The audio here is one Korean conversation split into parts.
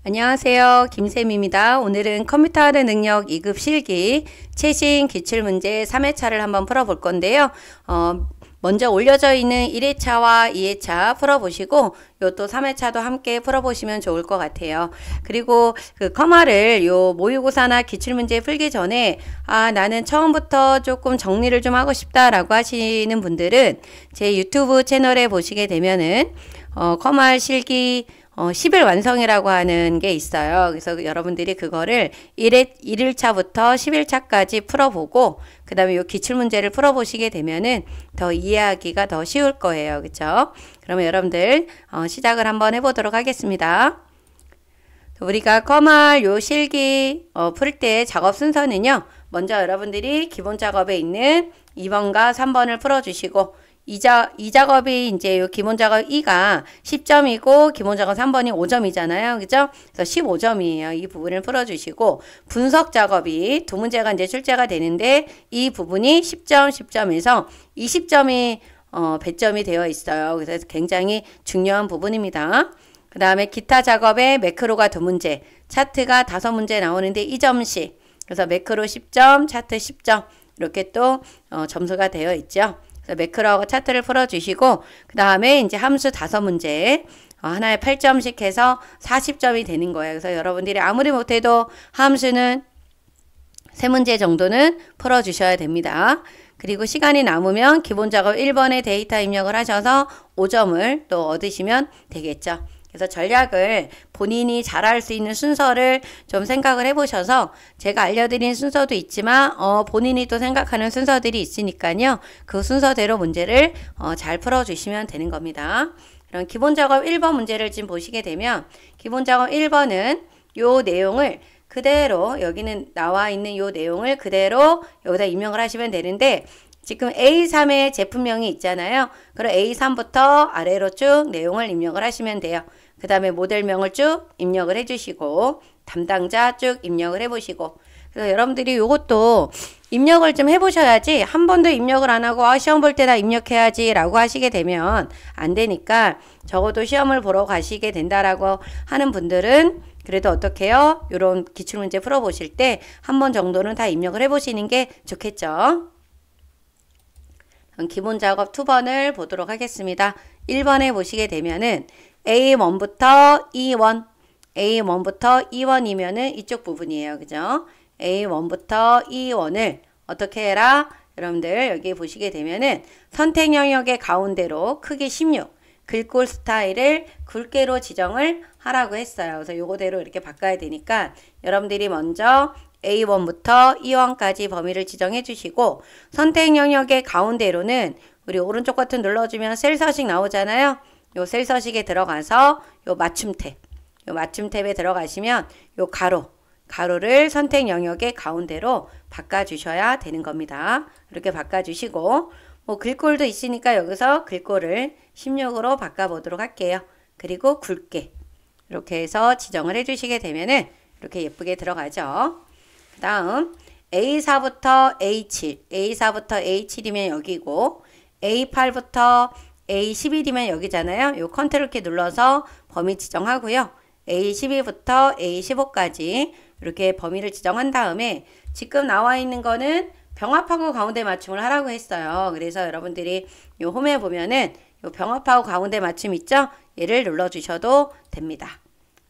안녕하세요. 김쌤입니다. 오늘은 컴퓨터 하는 능력 2급 실기 최신 기출문제 3회차를 한번 풀어볼 건데요. 먼저 올려져 있는 1회차와 2회차 풀어보시고 요 또 3회차도 함께 풀어보시면 좋을 것 같아요. 그리고 그 커마를 요 모의고사나 기출문제 풀기 전에 나는 처음부터 조금 정리를 좀 하고 싶다라고 하시는 분들은 제 유튜브 채널에 보시게 되면은 커마 실기 10일 완성이라고 하는 게 있어요. 그래서 여러분들이 그거를 1일차부터 10일차까지 풀어보고 그 다음에 요 기출문제를 풀어보시게 되면은 더 이해하기가 더 쉬울 거예요. 그쵸? 그러면 여러분들 시작을 한번 해보도록 하겠습니다. 우리가 커말 요 실기 풀 때 작업 순서는요. 먼저 여러분들이 기본 작업에 있는 2번과 3번을 풀어주시고 이 작업이 이제 요 기본 작업 2가 10점이고 기본 작업 3번이 5점이잖아요. 그죠? 그래서 15점이에요. 이 부분을 풀어주시고 분석 작업이 두 문제가 이제 출제가 되는데 이 부분이 10점, 10점에서 20점이 배점이 되어 있어요. 그래서 굉장히 중요한 부분입니다. 그 다음에 기타 작업에 매크로가 두 문제, 차트가 5문제 나오는데 2점씩. 그래서 매크로 10점, 차트 10점 이렇게 또 점수가 되어 있죠. 매크로하고 차트를 풀어주시고 그 다음에 이제 함수 5문제 하나에 8점씩 해서 40점이 되는 거예요. 그래서 여러분들이 아무리 못해도 함수는 3문제 정도는 풀어주셔야 됩니다. 그리고 시간이 남으면 기본 작업 1번에 데이터 입력을 하셔서 5점을 또 얻으시면 되겠죠. 그래서 전략을 본인이 잘할 수 있는 순서를 좀 생각을 해보셔서 제가 알려드린 순서도 있지만 본인이 또 생각하는 순서들이 있으니까요. 그 순서대로 문제를 잘 풀어주시면 되는 겁니다. 그럼 기본 작업 1번 문제를 지금 보시게 되면 기본 작업 1번은 요 내용을 그대로 여기는 나와 있는 요 내용을 그대로 여기다 입력을 하시면 되는데 지금 A3의 제품명이 있잖아요. 그럼 A3부터 아래로 쭉 내용을 입력을 하시면 돼요. 그 다음에 모델명을 쭉 입력을 해주시고 담당자 쭉 입력을 해보시고 그래서 여러분들이 요것도 입력을 좀 해보셔야지 한 번도 입력을 안 하고 시험 볼 때 다 입력해야지 라고 하시게 되면 안 되니까 적어도 시험을 보러 가시게 된다라고 하는 분들은 그래도 어떻게 해요? 요런 기출문제 풀어보실 때 한 번 정도는 다 입력을 해보시는 게 좋겠죠. 기본 작업 2번을 보도록 하겠습니다. 1번에 보시게 되면은 A1부터 E1, A1부터 E1이면은 이쪽 부분이에요. 그죠? A1부터 E1을 어떻게 해라? 여러분들 여기 보시게 되면은 선택 영역의 가운데로 크기 16, 글꼴 스타일을 굵게로 지정을 하라고 했어요. 그래서 요거대로 이렇게 바꿔야 되니까 여러분들이 먼저 A1부터 E1까지 범위를 지정해 주시고 선택 영역의 가운데로는 우리 오른쪽 버튼 눌러주면 셀 서식 나오잖아요. 요 셀 서식에 들어가서 요 맞춤 탭에 들어가시면 요 가로를 선택 영역의 가운데로 바꿔주셔야 되는 겁니다. 이렇게 바꿔주시고 뭐 글꼴도 있으니까 여기서 글꼴을 16으로 바꿔보도록 할게요. 그리고 굵게 이렇게 해서 지정을 해주시게 되면은 이렇게 예쁘게 들어가죠. 그 다음 A4부터 A7, A4부터 A7이면 여기고 A8부터 A11이면 여기잖아요. 요 컨트롤 키 눌러서 범위 지정하고요. A12부터 A15까지 이렇게 범위를 지정한 다음에 지금 나와 있는 거는 병합하고 가운데 맞춤을 하라고 했어요. 그래서 여러분들이 요 홈에 보면은 요 병합하고 가운데 맞춤 있죠? 얘를 눌러주셔도 됩니다.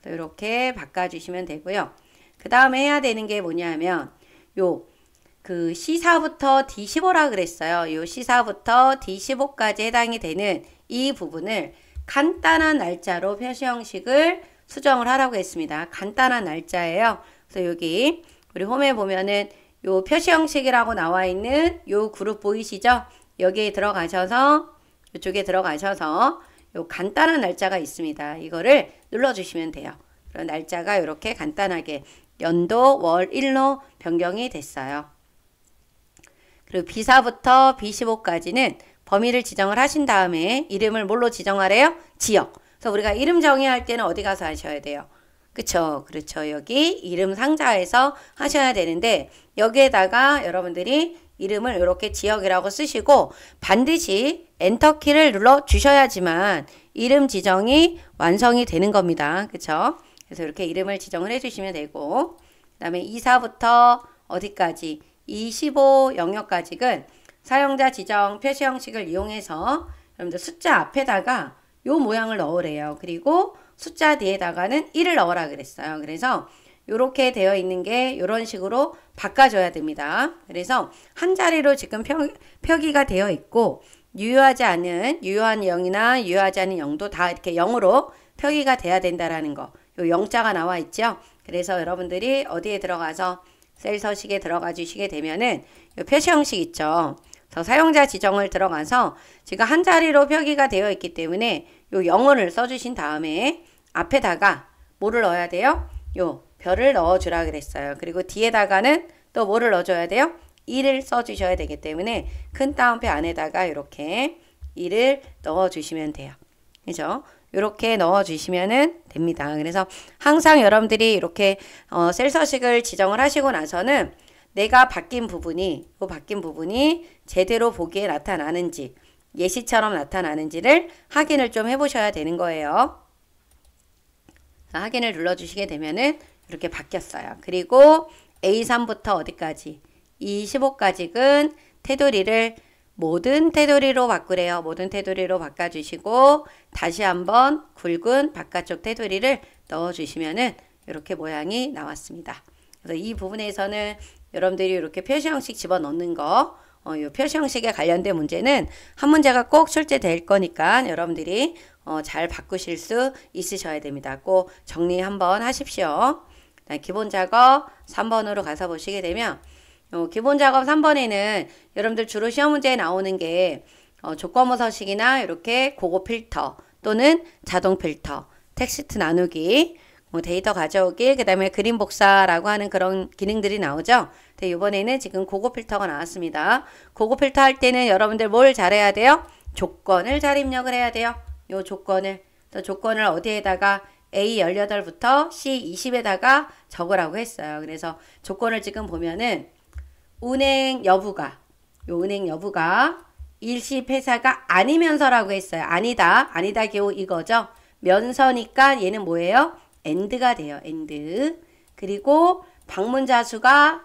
이렇게 바꿔주시면 되고요. 그 다음에 해야 되는 게 뭐냐면 그 C4부터 D15라 그랬어요. 요 C4부터 D15까지 해당이 되는 이 부분을 간단한 날짜로 표시 형식을 수정을 하라고 했습니다. 간단한 날짜예요. 그래서 여기 우리 홈에 보면은 요 표시 형식이라고 나와 있는 요 그룹 보이시죠? 여기에 들어가셔서 이쪽에 들어가셔서 요 간단한 날짜가 있습니다. 이거를 눌러주시면 돼요. 그런 날짜가 이렇게 간단하게 연도, 월, 일로 변경이 됐어요. 그리고 B4부터 B15까지는 범위를 지정을 하신 다음에 이름을 뭘로 지정하래요? 지역. 그래서 우리가 이름 정의할 때는 어디 가서 하셔야 돼요? 그쵸? 그렇죠. 여기 이름 상자에서 하셔야 되는데 여기에다가 여러분들이 이름을 이렇게 지역이라고 쓰시고 반드시 엔터키를 눌러 주셔야지만 이름 지정이 완성이 되는 겁니다. 그쵸? 그래서 이렇게 이름을 지정을 해주시면 되고, 그 다음에 24부터 어디까지 25 영역까지는 사용자 지정 표시 형식을 이용해서 여러분들 숫자 앞에다가 요 모양을 넣으래요. 그리고 숫자 뒤에다가는 1을 넣으라 그랬어요. 그래서 요렇게 되어 있는 게 이런 식으로 바꿔줘야 됩니다. 그래서 한 자리로 지금 표기가 되어 있고, 유효하지 않은 유효한 0이나 유효하지 않은 0도 다 이렇게 0으로 표기가 돼야 된다라는 거. 요 0자가 나와 있죠. 그래서 여러분들이 어디에 들어가서 셀 서식에 들어가 주시게 되면은 요 표시 형식 있죠. 그래서 사용자 지정을 들어가서 지금 한 자리로 표기가 되어 있기 때문에 요 영어를 써주신 다음에 앞에다가 뭐를 넣어야 돼요? 요 별을 넣어주라 그랬어요. 그리고 뒤에다가는 또 뭐를 넣어줘야 돼요? 1을 써주셔야 되기 때문에 큰 따옴표 안에다가 이렇게 1을 넣어주시면 돼요. 그죠? 이렇게 넣어주시면 됩니다. 그래서 항상 여러분들이 이렇게 셀 서식을 지정을 하시고 나서는 내가 바뀐 부분이 제대로 보기에 나타나는지 예시처럼 나타나는지를 확인을 좀 해보셔야 되는 거예요. 확인을 눌러주시게 되면은 이렇게 바뀌었어요. 그리고 A3부터 어디까지? 25까지는 테두리를 모든 테두리로 바꾸래요. 모든 테두리로 바꿔주시고 다시 한번 굵은 바깥쪽 테두리를 넣어주시면은 이렇게 모양이 나왔습니다. 그래서 이 부분에서는 여러분들이 이렇게 표시 형식 집어넣는 거, 이 표시 형식에 관련된 문제는 한 문제가 꼭 출제될 거니까 여러분들이 잘 바꾸실 수 있으셔야 됩니다. 꼭 정리 한번 하십시오. 기본 작업 3번으로 가서 보시게 되면 기본 작업 3번에는 여러분들 주로 시험 문제에 나오는 게 조건부 서식이나 이렇게 고급 필터 또는 자동 필터, 텍스트 나누기, 데이터 가져오기, 그 다음에 그림 복사라고 하는 그런 기능들이 나오죠. 근데 이번에는 지금 고급 필터가 나왔습니다. 고급 필터 할 때는 여러분들 뭘 잘해야 돼요? 조건을 잘 입력을 해야 돼요. 요 조건을. 조건을 어디에다가 A18부터 C20에다가 적으라고 했어요. 그래서 조건을 지금 보면은 운행 여부가 일시 폐사가 아니면서라고 했어요. 아니다 겨우 이거죠. 면서니까 얘는 뭐예요? AND가 돼요. AND. 그리고 방문자 수가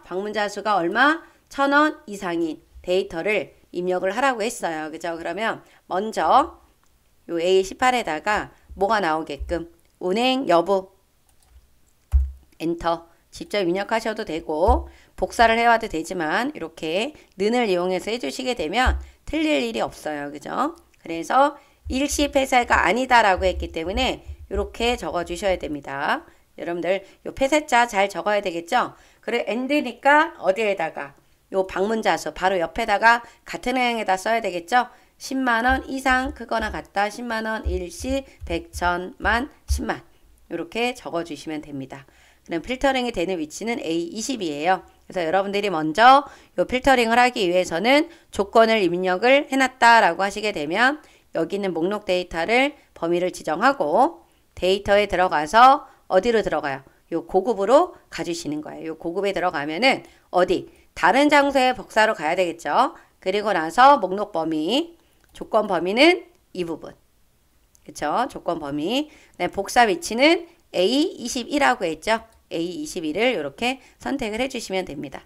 얼마? 1,000원 이상인 데이터를 입력을 하라고 했어요. 그죠? 그러면 먼저 요 A18에다가 뭐가 나오게끔 운행 여부 엔터 직접 입력하셔도 되고 복사를 해와도 되지만 이렇게 는을 이용해서 해주시게 되면 틀릴 일이 없어요. 그죠? 그래서 일시 폐쇄가 아니다라고 했기 때문에 이렇게 적어주셔야 됩니다. 여러분들 요 폐쇄자 잘 적어야 되겠죠? 그래 AND니까 어디에다가 요 방문자 수 바로 옆에다가 같은 행에다 써야 되겠죠? 10만원 이상 크거나 같다. 10만원 일시 100, 1000만 10만 이렇게 적어주시면 됩니다. 그럼 필터링이 되는 위치는 A20이에요. 그래서 여러분들이 먼저 요 필터링을 하기 위해서는 조건을 입력을 해놨다라고 하시게 되면 여기 있는 목록 데이터를 범위를 지정하고 데이터에 들어가서 어디로 들어가요? 요 고급으로 가주시는 거예요. 요 고급에 들어가면은 어디? 다른 장소에 복사로 가야 되겠죠. 그리고 나서 목록 범위, 조건 범위는 이 부분. 그쵸? 조건 범위. 복사 위치는 A21이라고 했죠. A21을 이렇게 선택을 해주시면 됩니다.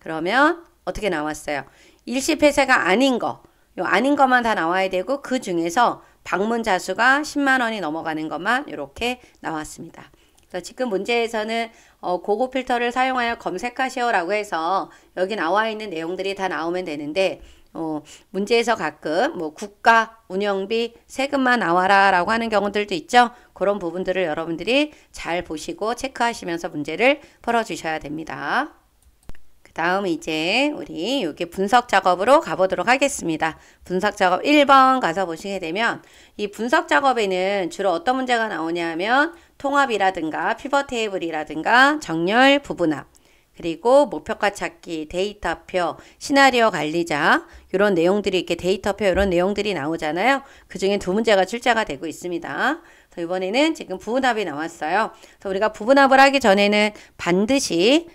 그러면 어떻게 나왔어요? 일시 폐쇄가 아닌 거, 요 아닌 것만 다 나와야 되고 그 중에서 방문자 수가 10만 원이 넘어가는 것만 이렇게 나왔습니다. 그래서 지금 문제에서는 고급 필터를 사용하여 검색하시오라고 해서 여기 나와 있는 내용들이 다 나오면 되는데 문제에서 가끔 뭐 국가 운영비 세금만 나와라 라고 하는 경우들도 있죠. 그런 부분들을 여러분들이 잘 보시고 체크하시면서 문제를 풀어주셔야 됩니다. 그 다음 이제 우리 여기 분석 작업으로 가보도록 하겠습니다. 분석 작업 1번 가서 보시게 되면 이 분석 작업에는 주로 어떤 문제가 나오냐 하면 통합이라든가 피벗 테이블이라든가 정렬 부분합 그리고 목표가 찾기, 데이터표, 시나리오 관리자 이런 내용들이 이렇게 데이터표 이런 내용들이 나오잖아요. 그 중에 두 문제가 출제가 되고 있습니다. 그래서 이번에는 지금 부분합이 나왔어요. 그래서 우리가 부분합을 하기 전에는 반드시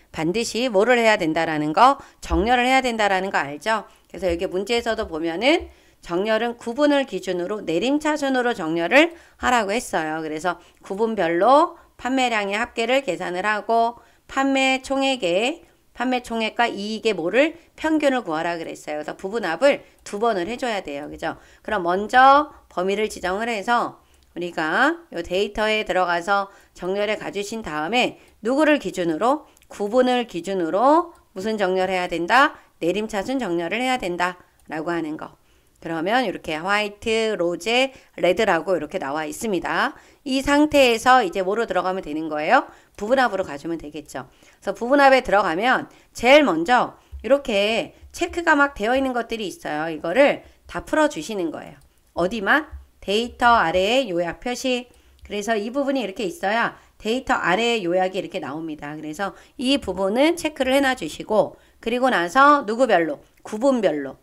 뭐를 해야 된다라는 거, 정렬을 해야 된다라는 거 알죠? 그래서 여기 문제에서도 보면은 정렬은 구분을 기준으로 내림차순으로 정렬을 하라고 했어요. 그래서 구분별로 판매량의 합계를 계산을 하고 판매 총액과 이익의 뭐를 평균을 구하라 그랬어요. 그래서 부분합을 두 번을 해줘야 돼요. 그죠? 그럼 먼저 범위를 지정을 해서 우리가 요 데이터에 들어가서 정렬해 가주신 다음에 누구를 기준으로? 구분을 기준으로 무슨 정렬해야 된다? 내림차순 정렬을 해야 된다. 라고 하는 거. 그러면 이렇게 화이트, 로제, 레드라고 이렇게 나와 있습니다. 이 상태에서 이제 뭐로 들어가면 되는 거예요? 부분합으로 가주면 되겠죠. 그래서 부분합에 들어가면 제일 먼저 이렇게 체크가 막 되어 있는 것들이 있어요. 이거를 다 풀어주시는 거예요. 어디만? 데이터 아래에 요약 표시. 그래서 이 부분이 이렇게 있어야 데이터 아래에 요약이 이렇게 나옵니다. 그래서 이 부분은 체크를 해놔 주시고 그리고 나서 누구별로? 구분별로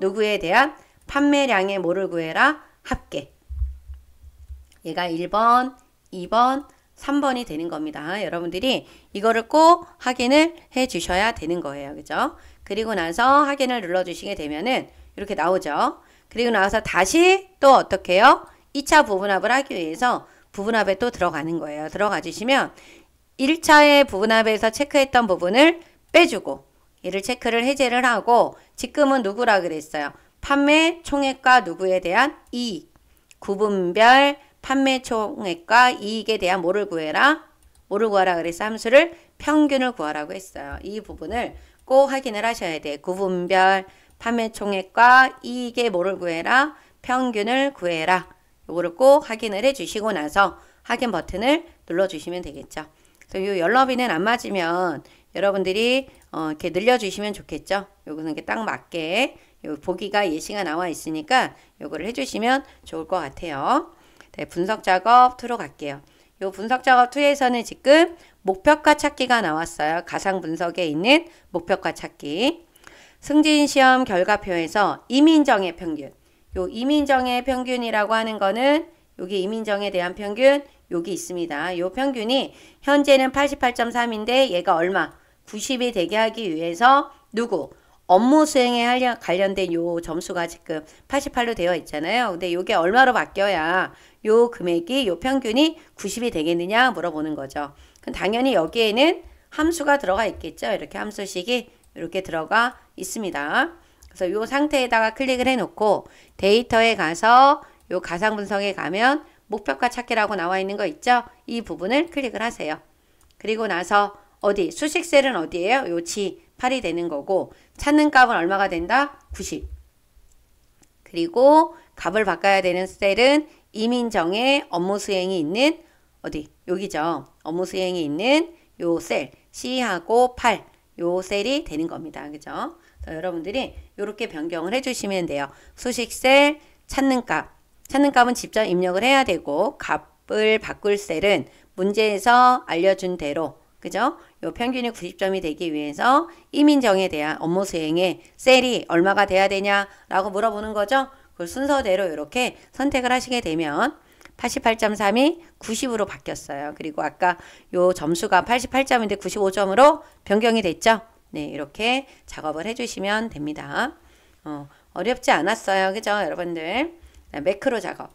누구에 대한 판매량의 뭐를 구해라? 합계. 얘가 1번, 2번, 3번이 되는 겁니다. 여러분들이 이거를 꼭 확인을 해 주셔야 되는 거예요. 그죠? 그리고 나서 확인을 눌러주시게 되면은 이렇게 나오죠. 그리고 나서 다시 또 어떻게 해요? 2차 부분합을 하기 위해서 부분합에 또 들어가는 거예요. 들어가 주시면 1차의 부분합에서 체크했던 부분을 빼주고 얘를 체크를 해제를 하고 지금은 누구라 그랬어요? 판매 총액과 누구에 대한 이익. 구분별 판매 총액과 이익에 대한 뭐를 구해라? 뭐를 구하라 그랬어? 함수를 평균을 구하라고 했어요. 이 부분을 꼭 확인을 하셔야 돼. 구분별 판매 총액과 이익의 뭐를 구해라? 평균을 구해라. 요거를 꼭 확인을 해 주시고 나서 확인 버튼을 눌러 주시면 되겠죠. 그래서 요 연럽이는 안 맞으면 여러분들이 이렇게 늘려주시면 좋겠죠. 요거는 이렇게 딱 맞게 요 보기가 예시가 나와 있으니까 요거를 해주시면 좋을 것 같아요. 네, 분석 작업 2로 갈게요. 요 분석 작업 2에서는 지금 목표가 찾기가 나왔어요. 가상 분석에 있는 목표가 찾기. 승진 시험 결과표에서 이민정의 평균. 요 이민정의 평균이라고 하는 거는 여기 이민정에 대한 평균 여기 있습니다. 요 평균이 현재는 88.3인데 얘가 얼마? 90이 되게 하기 위해서 누구? 업무 수행에 관련된 요 점수가 지금 88로 되어 있잖아요. 근데 요게 얼마로 바뀌어야 요 금액이 요 평균이 90이 되겠느냐 물어보는 거죠. 그럼 당연히 여기에는 함수가 들어가 있겠죠. 이렇게 함수식이 이렇게 들어가 있습니다. 그래서 요 상태에다가 클릭을 해 놓고 데이터에 가서 요 가상 분석에 가면 목표가 찾기라고 나와 있는 거 있죠? 이 부분을 클릭을 하세요. 그리고 나서 어디? 수식셀은 어디예요? 요 G8이 되는 거고 찾는 값은 얼마가 된다? 90. 그리고 값을 바꿔야 되는 셀은 이민정의 업무 수행이 있는 어디? 여기죠. 업무 수행이 있는 요 셀 C하고 8. 요 셀이 되는 겁니다. 그죠? 여러분들이 이렇게 변경을 해주시면 돼요. 수식셀 찾는 값은 직접 입력을 해야 되고 값을 바꿀 셀은 문제에서 알려준 대로 그죠? 요 평균이 90점이 되기 위해서 이민정에 대한 업무 수행에 셀이 얼마가 돼야 되냐라고 물어보는 거죠. 그걸 순서대로 이렇게 선택을 하시게 되면 88.3이 90으로 바뀌었어요. 그리고 아까 요 점수가 88점인데 95점으로 변경이 됐죠. 네, 이렇게 작업을 해주시면 됩니다. 어렵지 않았어요. 그죠? 여러분들. 매크로 작업.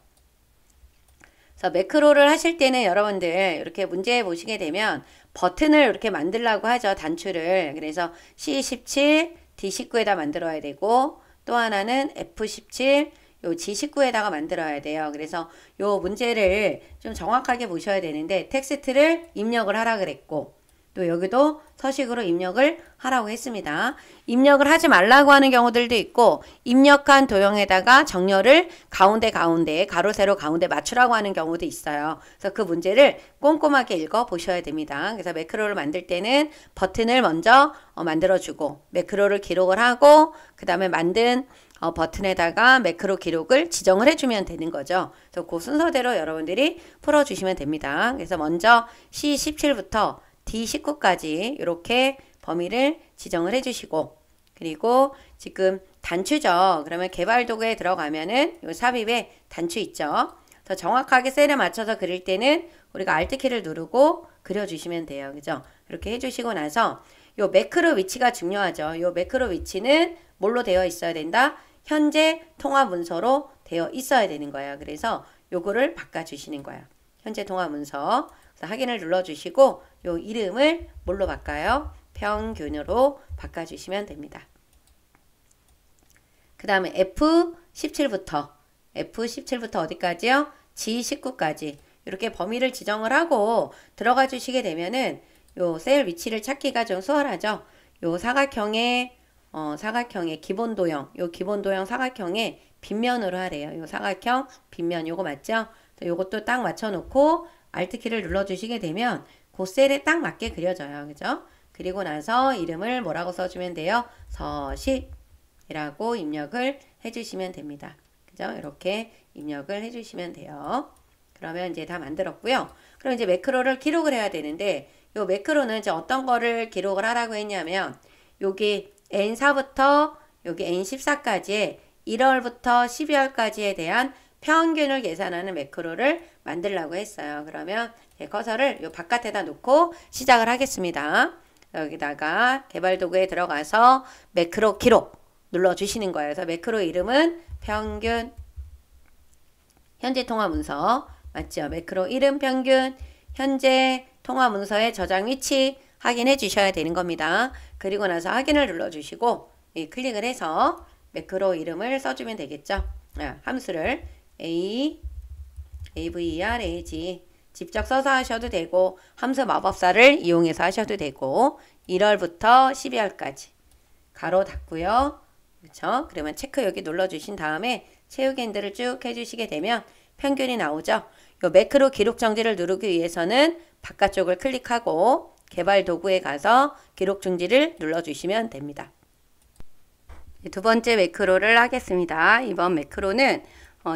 그래서 매크로를 하실 때는 여러분들 이렇게 문제 보시게 되면 버튼을 이렇게 만들라고 하죠. 단추를. 그래서 C17, D19에다 만들어야 되고 또 하나는 F17, 요 G19에다가 만들어야 돼요. 그래서 요 문제를 좀 정확하게 보셔야 되는데 텍스트를 입력을 하라 그랬고 또 여기도 서식으로 입력을 하라고 했습니다. 입력을 하지 말라고 하는 경우들도 있고 입력한 도형에다가 정렬을 가운데 가로 세로 가운데 맞추라고 하는 경우도 있어요. 그래서 그 문제를 꼼꼼하게 읽어 보셔야 됩니다. 그래서 매크로를 만들 때는 버튼을 먼저 만들어주고 매크로를 기록을 하고 그 다음에 만든 버튼에다가 매크로 기록을 지정을 해주면 되는 거죠. 그래서 그 순서대로 여러분들이 풀어주시면 됩니다. 그래서 먼저 C17부터 D19까지 이렇게 범위를 지정을 해주시고 그리고 지금 단추죠. 그러면 개발 도구에 들어가면은 요 삽입에 단추 있죠. 더 정확하게 셀에 맞춰서 그릴 때는 우리가 Alt키를 누르고 그려주시면 돼요. 그죠? 이렇게 해주시고 나서 요 매크로 위치가 중요하죠. 요 매크로 위치는 뭘로 되어 있어야 된다? 현재 통화 문서로 되어 있어야 되는 거예요. 그래서 요거를 바꿔주시는 거예요. 현재 통화 문서. 그래서 확인을 눌러주시고 요 이름을 뭘로 바꿔요? 평균으로 바꿔주시면 됩니다. 그 다음에 F17부터 어디까지요? G19까지 이렇게 범위를 지정을 하고 들어가 주시게 되면은 요 셀 위치를 찾기가 좀 수월하죠. 요 사각형의 기본 도형, 요 기본 도형 사각형의 빗면으로 하래요. 요 사각형 빗면 요거 맞죠? 요것도 딱 맞춰 놓고 Alt키를 눌러 주시게 되면 그 셀에 딱 맞게 그려져요. 그죠? 그리고 나서 이름을 뭐라고 써주면 돼요? 서식이라고 입력을 해주시면 됩니다. 그죠? 이렇게 입력을 해주시면 돼요. 그러면 이제 다 만들었고요. 그럼 이제 매크로를 기록을 해야 되는데 요 매크로는 이제 어떤 거를 기록을 하라고 했냐면 여기 N4부터 여기 N14까지의 1월부터 12월까지에 대한 평균을 계산하는 매크로를 만들려고 했어요. 그러면 제 커서를 요 바깥에다 놓고 시작을 하겠습니다. 여기다가 개발 도구에 들어가서 매크로 기록 눌러주시는 거예요. 그래서 매크로 이름은 평균 현재 통화 문서 맞죠? 매크로 이름 평균 현재 통화 문서의 저장 위치 확인해 주셔야 되는 겁니다. 그리고 나서 확인을 눌러주시고 클릭을 해서 매크로 이름을 써주면 되겠죠. 함수를 AVERAG 직접 써서 하셔도 되고 함수 마법사를 이용해서 하셔도 되고 1월부터 12월까지 가로 닫고요. 그렇죠? 그러면 체크 여기 눌러주신 다음에 채우기 핸들을 쭉 해주시게 되면 평균이 나오죠. 요 매크로 기록 정지를 누르기 위해서는 바깥쪽을 클릭하고 개발 도구에 가서 기록 중지를 눌러주시면 됩니다. 두 번째 매크로를 하겠습니다. 이번 매크로는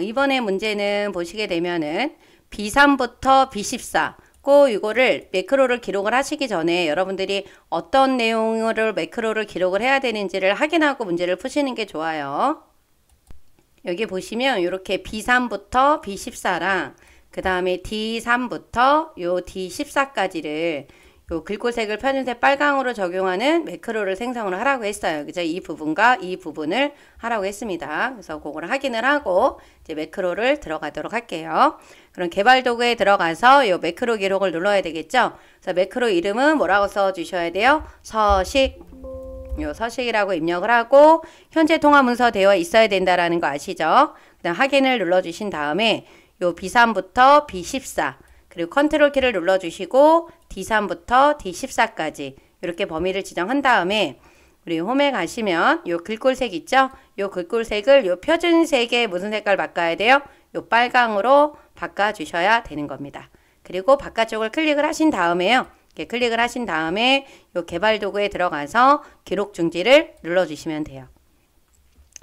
이번에 문제는 보시게 되면은 B3부터 B14 꼭 이거를 매크로를 기록을 하시기 전에 여러분들이 어떤 내용을 매크로를 기록을 해야 되는지를 확인하고 문제를 푸시는 게 좋아요. 여기 보시면 이렇게 B3부터 B14랑 그 다음에 D3부터 요 D14까지를 요 글꼴색을 편은색 빨강으로 적용하는 매크로를 생성을 하라고 했어요. 그죠? 이 부분과 이 부분을 하라고 했습니다. 그래서 그거를 확인을 하고 이제 매크로를 들어가도록 할게요. 그럼 개발 도구에 들어가서 요 매크로 기록을 눌러야 되겠죠? 그래서 매크로 이름은 뭐라고 써 주셔야 돼요? 서식. 요 서식이라고 입력을 하고 현재 통화 문서 되어 있어야 된다라는 거 아시죠? 그다음 확인을 눌러 주신 다음에 요 B3부터 B14 그리고 컨트롤 키를 눌러주시고 D3부터 D14까지 이렇게 범위를 지정한 다음에 우리 홈에 가시면 요 글꼴색 있죠? 요 글꼴색을 요 표준색에 무슨 색깔 바꿔야 돼요? 요 빨강으로 바꿔주셔야 되는 겁니다. 그리고 바깥쪽을 클릭을 하신 다음에요. 이렇게 클릭을 하신 다음에 요 개발 도구에 들어가서 기록 중지를 눌러주시면 돼요.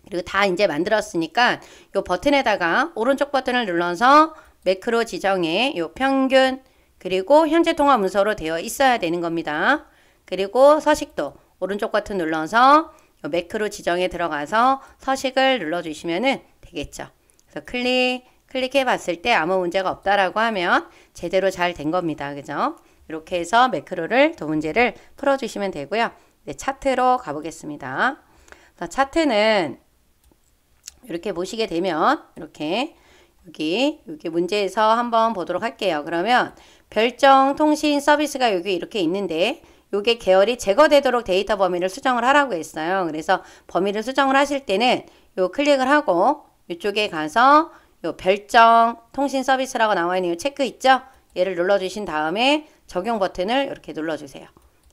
그리고 다 이제 만들었으니까 요 버튼에다가 오른쪽 버튼을 눌러서 매크로 지정에 요 평균 그리고 현재 통화 문서로 되어 있어야 되는 겁니다. 그리고 서식도 오른쪽 버튼 눌러서 요 매크로 지정에 들어가서 서식을 눌러주시면 되겠죠. 그래서 클릭해 봤을 때 아무 문제가 없다라고 하면 제대로 잘 된 겁니다. 그죠? 이렇게 해서 매크로를 두 문제를 풀어주시면 되고요. 네, 차트로 가보겠습니다. 차트는 이렇게 보시게 되면 이렇게 여기 문제에서 한번 보도록 할게요. 그러면 별정 통신 서비스가 여기 이렇게 있는데 요게 계열이 제거되도록 데이터 범위를 수정을 하라고 했어요. 그래서 범위를 수정을 하실 때는 요 클릭을 하고 이쪽에 가서 요 별정 통신 서비스라고 나와 있는 요 체크 있죠? 얘를 눌러주신 다음에 적용 버튼을 이렇게 눌러주세요.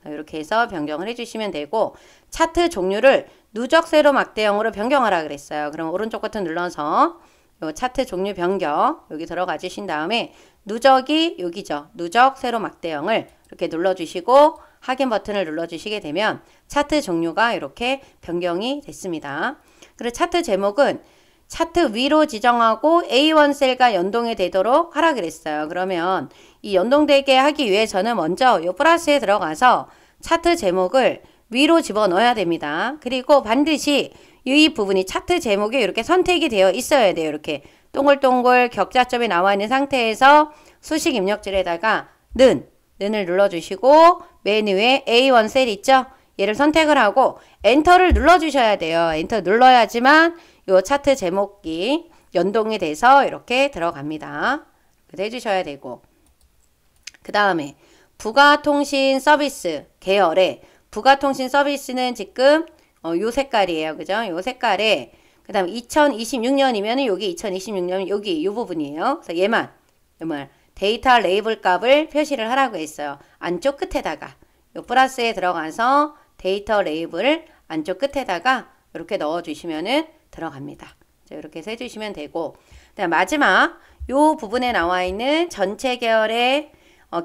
이렇게 해서 변경을 해주시면 되고 차트 종류를 누적 세로 막대형으로 변경하라 그랬어요. 그럼 오른쪽 버튼 눌러서 요 차트 종류 변경 여기 들어가 주신 다음에 누적이 여기죠. 누적 세로 막대형을 이렇게 눌러주시고 확인 버튼을 눌러주시게 되면 차트 종류가 이렇게 변경이 됐습니다. 그리고 차트 제목은 차트 위로 지정하고 A1 셀과 연동이 되도록 하라 그랬어요. 그러면 이 연동되게 하기 위해서는 먼저 요 플러스에 들어가서 차트 제목을 위로 집어넣어야 됩니다. 그리고 반드시 이 부분이 차트 제목에 이렇게 선택이 되어 있어야 돼요. 이렇게 동글동글 격자점이 나와 있는 상태에서 수식 입력줄에다가 는을 눌러주시고 맨 위에 A1 셀 있죠? 얘를 선택을 하고 엔터를 눌러주셔야 돼요. 엔터 눌러야지만 요 차트 제목이 연동이 돼서 이렇게 들어갑니다. 해주셔야 되고, 그 다음에 부가통신 서비스 계열에 부가통신 서비스는 지금 요 색깔이에요. 그죠? 요 색깔에 그 다음 2026년이면 여기 2026년 여기 요 부분이에요. 그래서 얘만 데이터 레이블 값을 표시를 하라고 했어요. 안쪽 끝에다가 요 플러스에 들어가서 데이터 레이블 안쪽 끝에다가 이렇게 넣어주시면은 들어갑니다. 이렇게 해서 해주시면 되고, 그다음 마지막 요 부분에 나와 있는 전체 계열의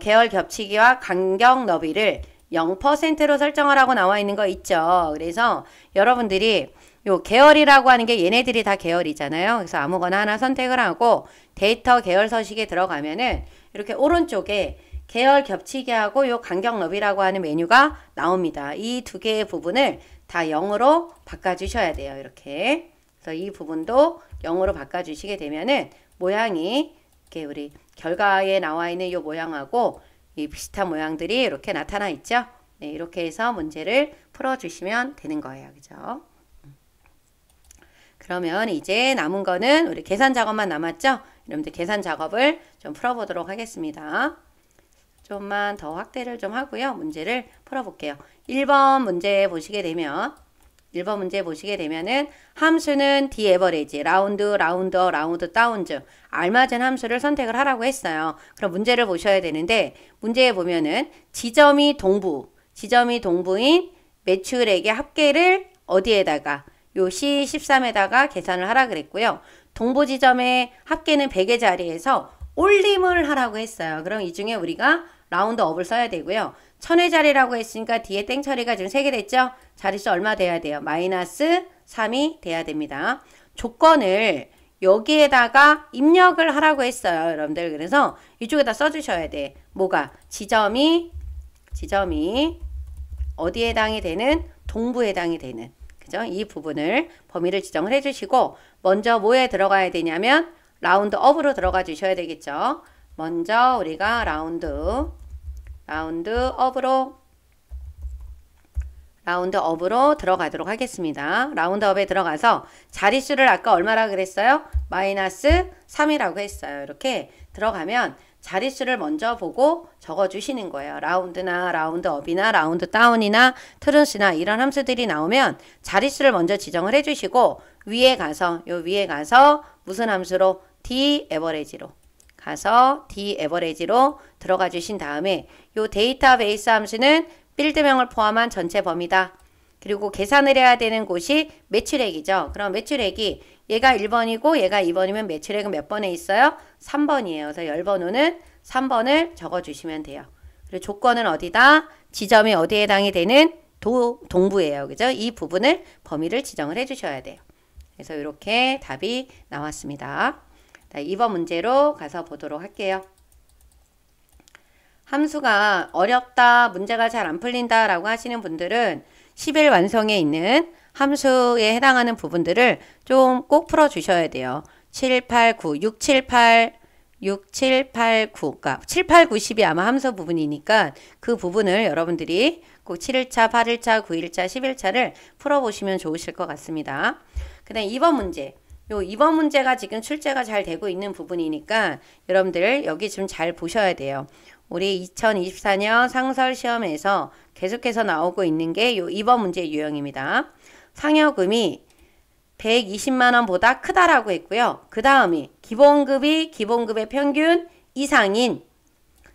계열 겹치기와 간격 너비를 0%로 설정하라고 나와 있는 거 있죠. 그래서 여러분들이 요 계열이라고 하는 게 얘네들이 다 계열이잖아요. 그래서 아무거나 하나 선택을 하고 데이터 계열 서식에 들어가면은 이렇게 오른쪽에 계열 겹치기하고 요 간격 너비라고 하는 메뉴가 나옵니다. 이 두 개의 부분을 다 0으로 바꿔주셔야 돼요. 이렇게. 그래서 이 부분도 0으로 바꿔주시게 되면은 모양이 이렇게 우리 결과에 나와 있는 이 모양하고 이 비슷한 모양들이 이렇게 나타나 있죠. 네, 이렇게 해서 문제를 풀어주시면 되는 거예요. 그죠? 그러면 이제 남은 거는 우리 계산 작업만 남았죠? 여러분들 계산 작업을 좀 풀어보도록 하겠습니다. 좀만 더 확대를 좀 하고요. 문제를 풀어볼게요. 1번 문제 보시게 되면 1번 문제 보시게 되면은 함수는 디에버리지, 라운드 다운즈 알맞은 함수를 선택을 하라고 했어요. 그럼 문제를 보셔야 되는데 문제에 보면은 지점이 동부인 매출액의 합계를 어디에다가 요 C13에다가 계산을 하라 그랬고요. 동부 지점의 합계는 100의 자리에서 올림을 하라고 했어요. 그럼 이 중에 우리가 라운드업을 써야 되고요. 1000의 자리라고 했으니까 뒤에 땡 처리가 지금 3개 됐죠? 자릿수 얼마 돼야 돼요? 마이너스 3이 돼야 됩니다. 조건을 여기에다가 입력을 하라고 했어요. 여러분들. 그래서 이쪽에다 써주셔야 돼. 뭐가? 지점이 어디에 해당이 되는? 동부에 해당이 되는. 그죠? 이 부분을 범위를 지정을 해주시고 먼저 뭐에 들어가야 되냐면 라운드업으로 들어가 주셔야 되겠죠. 먼저 우리가 라운드업으로 들어가도록 하겠습니다. 라운드업에 들어가서 자릿수를 아까 얼마라 그랬어요? 마이너스 3이라고 했어요. 이렇게 들어가면 자릿수를 먼저 보고 적어주시는 거예요. 라운드나 라운드업이나 라운드다운이나 트루스나 이런 함수들이 나오면 자릿수를 먼저 지정을 해주시고 위에 가서 무슨 함수로? 디에버리지로 가서 디에버리지로 들어가 주신 다음에 요 데이터베이스 함수는 필드명을 포함한 전체 범위다. 그리고 계산을 해야 되는 곳이 매출액이죠. 그럼 매출액이 얘가 1번이고 얘가 2번이면 매출액은 몇 번에 있어요? 3번이에요. 그래서 열번호는 3번을 적어주시면 돼요. 그리고 조건은 어디다? 지점이 어디에 해당이 되는? 동부예요. 그죠? 이 부분을 범위를 지정을 해주셔야 돼요. 그래서 이렇게 답이 나왔습니다. 2번 문제로 가서 보도록 할게요. 함수가 어렵다, 문제가 잘 안 풀린다 라고 하시는 분들은 10일 완성에 있는 함수에 해당하는 부분들을 좀 꼭 풀어주셔야 돼요. 7, 8, 9, 6, 7, 8, 9, 그러니까 7, 8, 9, 10이 아마 함수 부분이니까 그 부분을 여러분들이 꼭 7일차, 8일차, 9일차, 10일차를 풀어보시면 좋으실 것 같습니다. 그 다음 2번 문제. 요 2번 문제가 지금 출제가 잘 되고 있는 부분이니까 여러분들 여기 좀 잘 보셔야 돼요. 우리 2024년 상설 시험에서 계속해서 나오고 있는 게 요 2번 문제 유형입니다. 상여금이 120만원보다 크다라고 했고요. 그 다음이 기본급의 평균 이상인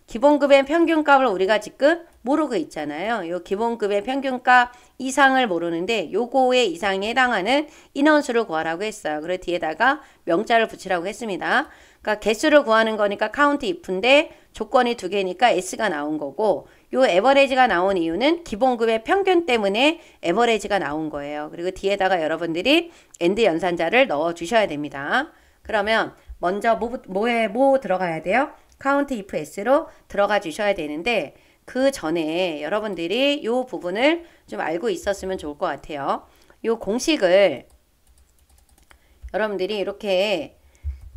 기본급의 평균값을 우리가 지금 모르고 있잖아요. 요 기본급의 평균값 이상을 모르는데 요거의 이상에 해당하는 인원수를 구하라고 했어요. 그리고 뒤에다가 명자를 붙이라고 했습니다. 그러니까 개수를 구하는 거니까 count if인데 조건이 두 개니까 s가 나온 거고 요 에버리지가 나온 이유는 기본급의 평균 때문에 에버리지가 나온 거예요. 그리고 뒤에다가 여러분들이 and 연산자를 넣어 주셔야 됩니다. 그러면 먼저 뭐 들어가야 돼요? count if s로 들어가 주셔야 되는데 그 전에 여러분들이 요 부분을 좀 알고 있었으면 좋을 것 같아요. 요 공식을 여러분들이 이렇게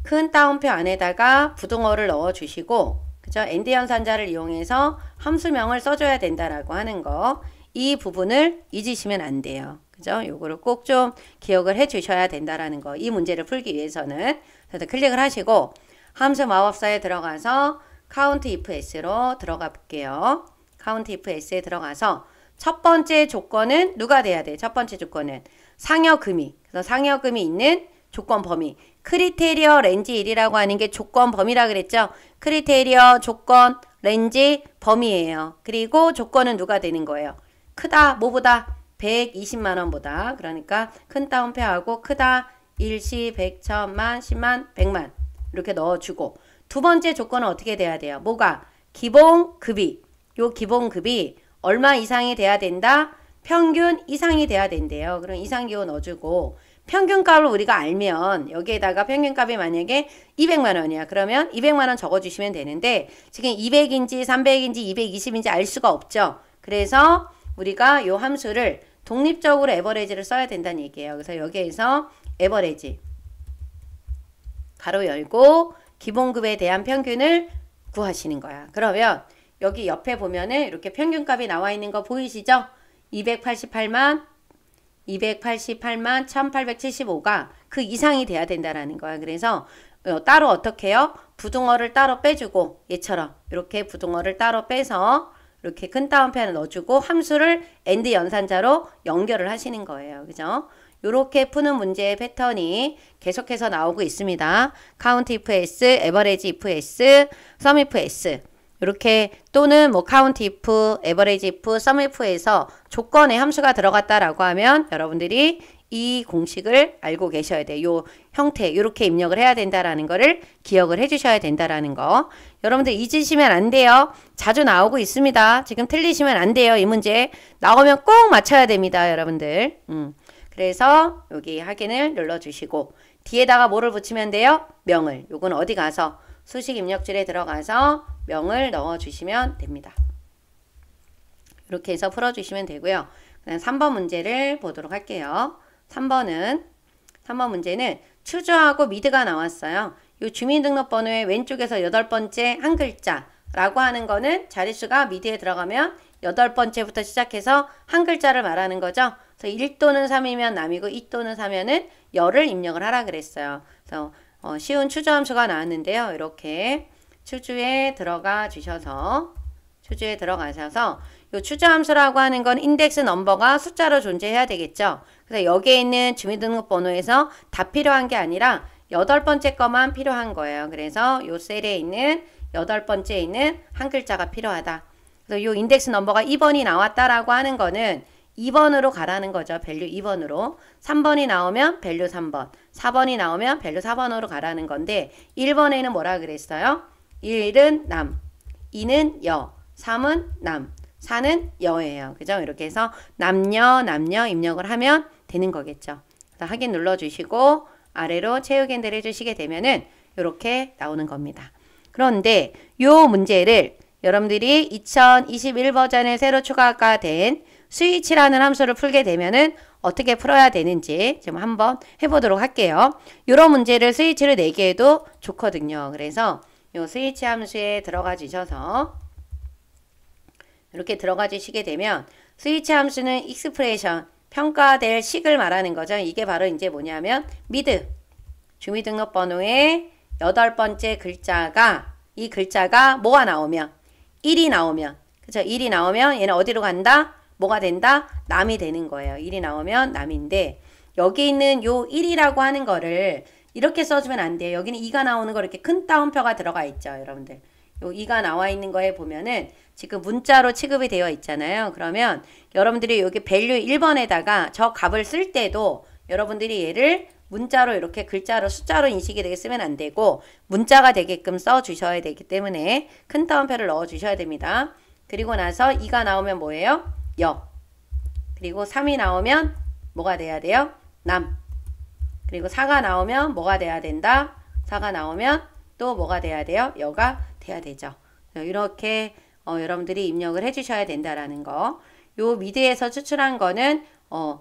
큰 따옴표 안에다가 부등호를 넣어 주시고 그죠? and 연산자를 이용해서 함수명을 써줘야 된다라고 하는 거. 이 부분을 잊으시면 안 돼요. 그죠? 요거를 꼭 좀 기억을 해 주셔야 된다라는 거. 이 문제를 풀기 위해서는. 그래서 클릭을 하시고 함수 마법사에 들어가서 count if s로 들어가 볼게요. count if s에 들어가서 첫 번째 조건은 누가 돼야 돼? 첫 번째 조건은 상여금이. 그래서 상여금이 있는 조건 범위. 크리테리어 렌지 1이라고 하는 게 조건 범위라 그랬죠? 크리테리어 조건 렌지 범위예요. 그리고 조건은 누가 되는 거예요? 크다 뭐보다? 120만 원보다. 그러니까 큰 따옴표하고 크다 일시 100, 1000만, 10만, 100만 이렇게 넣어주고 두 번째 조건은 어떻게 돼야 돼요? 뭐가? 기본급이. 요 기본급이 얼마 이상이 돼야 된다? 평균 이상이 돼야 된대요. 그럼 이상기호 넣어주고 평균값을 우리가 알면 여기에다가 평균값이 만약에 200만 원이야. 그러면 200만 원 적어주시면 되는데 지금 200인지 300인지 220인지 알 수가 없죠. 그래서 우리가 요 함수를 독립적으로 에버리지를 써야 된다는 얘기예요. 그래서 여기에서 에버리지 가로 열고 기본급에 대한 평균을 구하시는 거야. 그러면 여기 옆에 보면은 이렇게 평균값이 나와 있는 거 보이시죠? 288만 1875가 그 이상이 돼야 된다라는 거야. 그래서 따로 어떻게 해요? 부등호를 따로 빼주고 얘처럼 이렇게 부등호를 따로 빼서 이렇게 큰 따옴표를 넣어주고 함수를 AND 연산자로 연결을 하시는 거예요. 그죠? 요렇게 푸는 문제의 패턴이 계속해서 나오고 있습니다. count if s, average if s, sum if s 이렇게 또는 뭐 count if, average if, sum if에서 조건에 함수가 들어갔다라고 하면 여러분들이 이 공식을 알고 계셔야 돼요. 요 형태 이렇게 입력을 해야 된다라는 거를 기억을 해주셔야 된다라는 거. 여러분들 잊으시면 안 돼요. 자주 나오고 있습니다. 지금 틀리시면 안 돼요. 이 문제 나오면 꼭 맞춰야 됩니다. 여러분들. 그래서 여기 확인을 눌러주시고 뒤에다가 뭐를 붙이면 돼요? 명을. 요건 어디 가서 수식 입력줄에 들어가서 명을 넣어주시면 됩니다. 이렇게 해서 풀어주시면 되고요. 그다음 3번 문제를 보도록 할게요. 3번 문제는 추주하고 미드가 나왔어요. 이 주민등록번호의 왼쪽에서 8번째 한 글자라고 하는 거는 자릿수가 미드에 들어가면 8번째부터 시작해서 한 글자를 말하는 거죠. 그래서 1 또는 3이면 남이고 2 또는 3이면 열을 입력을 하라 그랬어요. 그래서 쉬운 추주함수가 나왔는데요. 이렇게 추주에 들어가셔서 이 추주함수라고 하는 건 인덱스 넘버가 숫자로 존재해야 되겠죠. 그래서 여기에 있는 주민등록번호에서 다 필요한 게 아니라 8번째 거만 필요한 거예요. 그래서 이 셀에 있는 8번째에 있는 한 글자가 필요하다. 그래서 이 인덱스 넘버가 2번이 나왔다라고 하는 거는 2번으로 가라는 거죠. 밸류 2번으로. 3번이 나오면 밸류 3번. 4번이 나오면 밸류 4번으로 가라는 건데 1번에는 뭐라 그랬어요? 1은 남, 2는 여, 3은 남, 4는 여예요. 그죠? 이렇게 해서 남녀 입력을 하면 되는 거겠죠. 그래서 확인 눌러주시고 아래로 채우기를 해주시게 되면은 이렇게 나오는 겁니다. 그런데 요 문제를 여러분들이 2021 버전에 새로 추가가 된 스위치라는 함수를 풀게 되면은 어떻게 풀어야 되는지 좀 한번 해보도록 할게요. 이런 문제를 스위치를 내게 해도 좋거든요. 그래서 요 스위치 함수에 들어가 주셔서 이렇게 들어가 주시게 되면 스위치 함수는 익스프레션 평가될 식을 말하는 거죠. 이게 바로 이제 뭐냐면 미드 주민등록번호의 8번째 글자가 이 글자가 뭐가 나오면 1이 나오면 그죠? 1이 나오면 얘는 어디로 간다? 뭐가 된다? 남이 되는 거예요. 1이 나오면 남인데 여기 있는 요 1이라고 하는 거를 이렇게 써주면 안 돼요. 여기는 2가 나오는 거 이렇게 큰 따옴표가 들어가 있죠. 여러분들. 요 2가 나와 있는 거에 보면은 지금 문자로 취급이 되어 있잖아요. 그러면 여러분들이 여기 밸류 1번에다가 저 값을 쓸 때도 여러분들이 얘를 문자로 이렇게 글자로 숫자로 인식이 되게 쓰면 안 되고 문자가 되게끔 써 주셔야 되기 때문에 큰 따옴표를 넣어 주셔야 됩니다. 그리고 나서 2가 나오면 뭐예요? 여. 그리고 3이 나오면 뭐가 돼야 돼요? 남. 그리고 4가 나오면 뭐가 돼야 된다? 4가 나오면 또 뭐가 돼야 돼요? 여가 돼야 되죠. 이렇게 여러분들이 입력을 해주셔야 된다라는 거. 요 미드에서 추출한 거는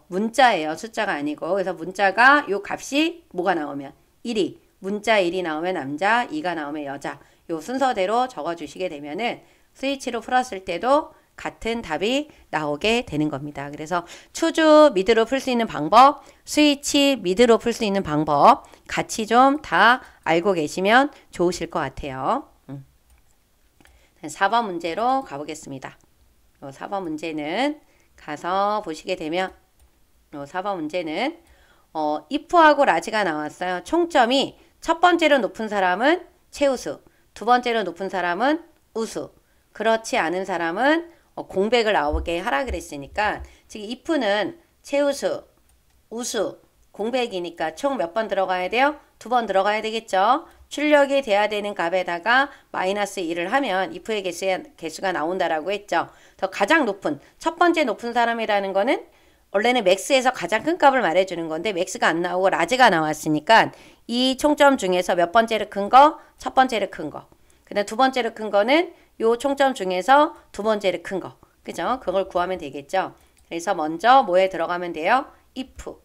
문자예요. 숫자가 아니고. 그래서 문자가 요 값이 뭐가 나오면 1이 문자 1이 나오면 남자, 2가 나오면 여자. 요 순서대로 적어주시게 되면은 스위치로 풀었을 때도 같은 답이 나오게 되는 겁니다. 그래서 추주 미드로 풀 수 있는 방법, 스위치 미드로 풀 수 있는 방법 같이 좀 다 알고 계시면 좋으실 것 같아요. 4번 문제로 가보겠습니다. 4번 문제는 가서 보시게 되면 4번 문제는 if하고 라지가 나왔어요. 총점이 첫 번째로 높은 사람은 최우수, 두 번째로 높은 사람은 우수, 그렇지 않은 사람은 공백을 나오게 하라 그랬으니까 지금 if는 최우수, 우수, 공백이니까 총 몇 번 들어가야 돼요? 2번 들어가야 되겠죠. 출력이 돼야 되는 값에다가 마이너스 1을 하면 if의 개수가 나온다라고 했죠. 더 가장 높은, 첫 번째 높은 사람이라는 거는 원래는 맥스에서 가장 큰 값을 말해주는 건데 맥스가 안 나오고 라지가 나왔으니까 이 총점 중에서 몇 번째로 큰 거? 첫 번째로 큰 거. 그 다음 두 번째로 큰 거는 요 총점 중에서 두 번째로 큰 거. 그죠? 그걸 구하면 되겠죠. 그래서 먼저 뭐에 들어가면 돼요? if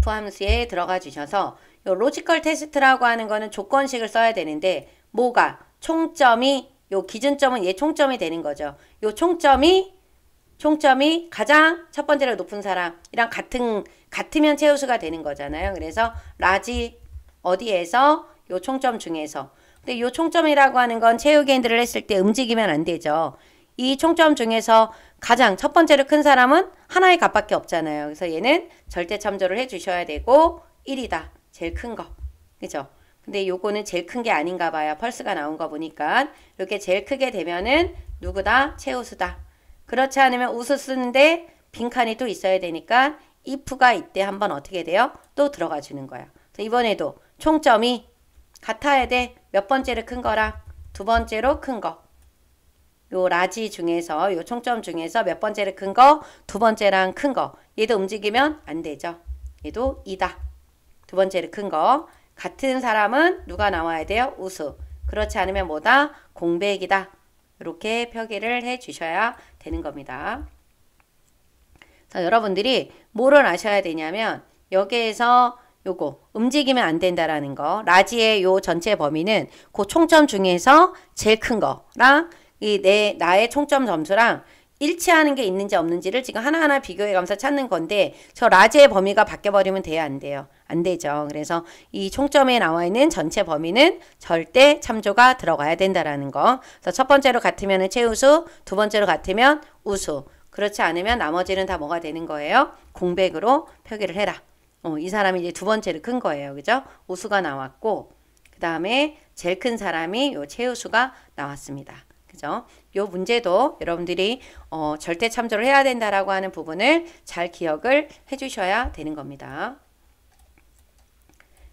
함수에 들어가 주셔서 요 로지컬 테스트라고 하는 거는 조건식을 써야 되는데 뭐가? 총점이 요 기준점은 얘 총점이 되는 거죠. 요 총점이 가장 첫 번째로 높은 사람이랑 같으면 최우수가 되는 거잖아요. 그래서 라지 어디에서 요 총점 중에서. 근데 요 총점이라고 하는 건 체육인들을 했을 때 움직이면 안 되죠. 이 총점 중에서 가장 첫 번째로 큰 사람은 하나의 값밖에 없잖아요. 그래서 얘는 절대 참조를 해 주셔야 되고 1이다. 제일 큰 거. 그죠? 근데 요거는 제일 큰 게 아닌가 봐요. 펄스가 나온 거 보니까. 이렇게 제일 크게 되면은 누구다? 최우수다. 그렇지 않으면 우수 쓰는데 빈칸이 또 있어야 되니까 if가 이때 한번 어떻게 돼요? 또 들어가 주는 거예요. 이번에도 총점이 같아야 돼. 몇 번째로 큰 거랑 두 번째로 큰 거. 요 라지 중에서 요 총점 중에서 몇 번째로 큰 거, 두 번째랑 큰 거. 얘도 움직이면 안 되죠. 얘도 2다. 두 번째로 큰 거. 같은 사람은 누가 나와야 돼요? 우수. 그렇지 않으면 뭐다? 공백이다. 이렇게 표기를 해 주셔야 되는 겁니다. 그래서 여러분들이 뭐를 아셔야 되냐면 여기에서 요거 움직이면 안 된다라는 거. 라지의 요 전체 범위는 그 총점 중에서 제일 큰 거랑 나의 총점 점수랑 일치하는 게 있는지 없는지를 지금 하나하나 비교해 가면서 찾는 건데 저 라지의 범위가 바뀌어버리면 돼요? 안 돼요? 안 되죠. 그래서 이 총점에 나와 있는 전체 범위는 절대 참조가 들어가야 된다라는 거. 그래서 첫 번째로 같으면 최우수, 두 번째로 같으면 우수. 그렇지 않으면 나머지는 다 뭐가 되는 거예요? 공백으로 표기를 해라. 이 사람이 이제 두 번째로 큰 거예요. 그죠? 우수가 나왔고 그 다음에 제일 큰 사람이 요 최우수가 나왔습니다. 그죠? 요 문제도 여러분들이 절대 참조를 해야 된다라고 하는 부분을 잘 기억을 해 주셔야 되는 겁니다.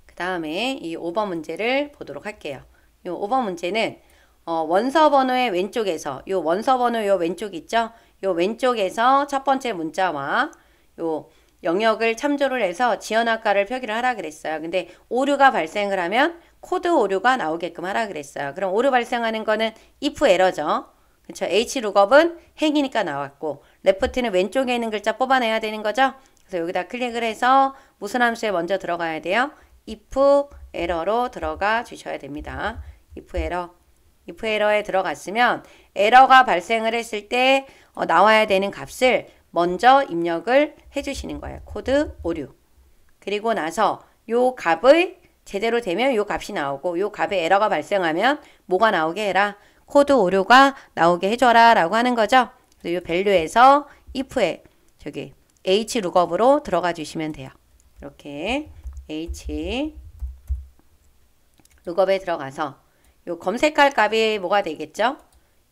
그 다음에 이 5번 문제를 보도록 할게요. 요 5번 문제는 원서 번호의 왼쪽에서 요 원서 번호 요 왼쪽 있죠? 요 왼쪽에서 첫 번째 문자와 요 영역을 참조를 해서 지연학과를 표기를 하라 그랬어요. 근데 오류가 발생을 하면 코드 오류가 나오게끔 하라 그랬어요. 그럼 오류 발생하는 거는 if 에러죠. 그렇죠. hlookup은 행이니까 나왔고 left는 왼쪽에 있는 글자 뽑아내야 되는 거죠. 그래서 여기다 클릭을 해서 무슨 함수에 먼저 들어가야 돼요? if 에러로 들어가 주셔야 됩니다. if 에러에 들어갔으면 에러가 발생을 했을 때 나와야 되는 값을 먼저 입력을 해주시는 거예요. 코드 오류. 그리고 나서 요 값의 제대로 되면 요 값이 나오고 요 값에 에러가 발생하면 뭐가 나오게 해라? 코드 오류가 나오게 해줘라 라고 하는 거죠. 그래서 요 밸류에서 if에 저기 hlookup으로 들어가 주시면 돼요. 이렇게 hlookup에 들어가서 요 검색할 값이 뭐가 되겠죠?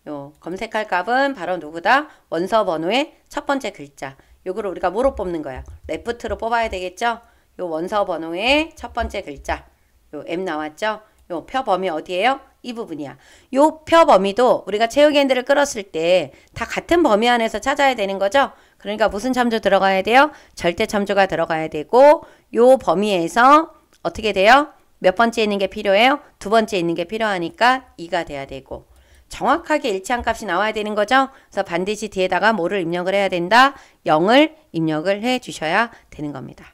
요 검색할 값은 바로 누구다? 원서 번호의 첫 번째 글자. 요거를 우리가 뭐로 뽑는 거야? left로 뽑아야 되겠죠? 요 원서 번호의 첫 번째 글자. 요 M 나왔죠? 요 표 범위 어디예요? 이 부분이야. 요 표 범위도 우리가 체육인들을 끌었을 때 다 같은 범위 안에서 찾아야 되는 거죠? 그러니까 무슨 참조 들어가야 돼요? 절대 참조가 들어가야 되고 요 범위에서 어떻게 돼요? 몇 번째 있는 게 필요해요? 두 번째 있는 게 필요하니까 2가 돼야 되고 정확하게 일치한 값이 나와야 되는 거죠. 그래서 반드시 뒤에다가 뭐를 입력을 해야 된다? 0을 입력을 해 주셔야 되는 겁니다.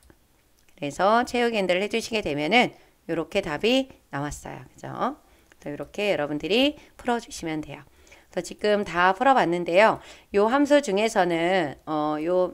그래서 체육인들을 해주시게 되면은 이렇게 답이 나왔어요. 그죠? 그래서 이렇게 여러분들이 풀어주시면 돼요. 지금 다 풀어봤는데요. 요 함수 중에서는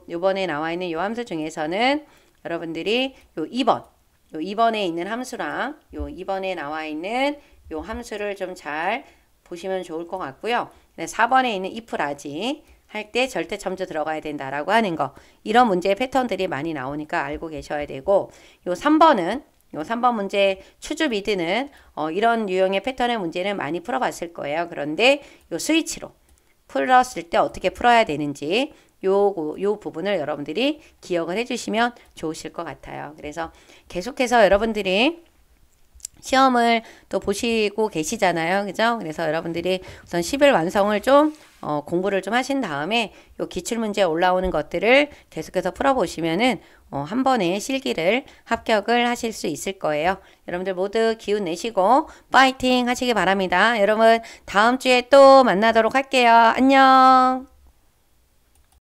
요번에 나와 있는 요 함수 중에서는 여러분들이 요 2번에 있는 함수랑 요 2번에 나와 있는 요 함수를 좀 잘 보시면 좋을 것 같고요. 4번에 있는 if 라지 할 때 절대 첨주 들어가야 된다라고 하는 거. 이런 문제의 패턴들이 많이 나오니까 알고 계셔야 되고, 요 3번 문제 추주 미드는 이런 유형의 패턴의 문제는 많이 풀어봤을 거예요. 그런데 요 스위치로 풀었을 때 어떻게 풀어야 되는지 요 부분을 여러분들이 기억을 해주시면 좋으실 것 같아요. 그래서 계속해서 여러분들이 시험을 또 보시고 계시잖아요. 그죠? 그래서 여러분들이 우선 10일 완성을 좀 공부를 좀 하신 다음에 요 기출문제 올라오는 것들을 계속해서 풀어보시면은 한 번에 실기를 합격을 하실 수 있을 거예요. 여러분들 모두 기운 내시고 파이팅 하시기 바랍니다. 여러분 다음 주에 또 만나도록 할게요. 안녕.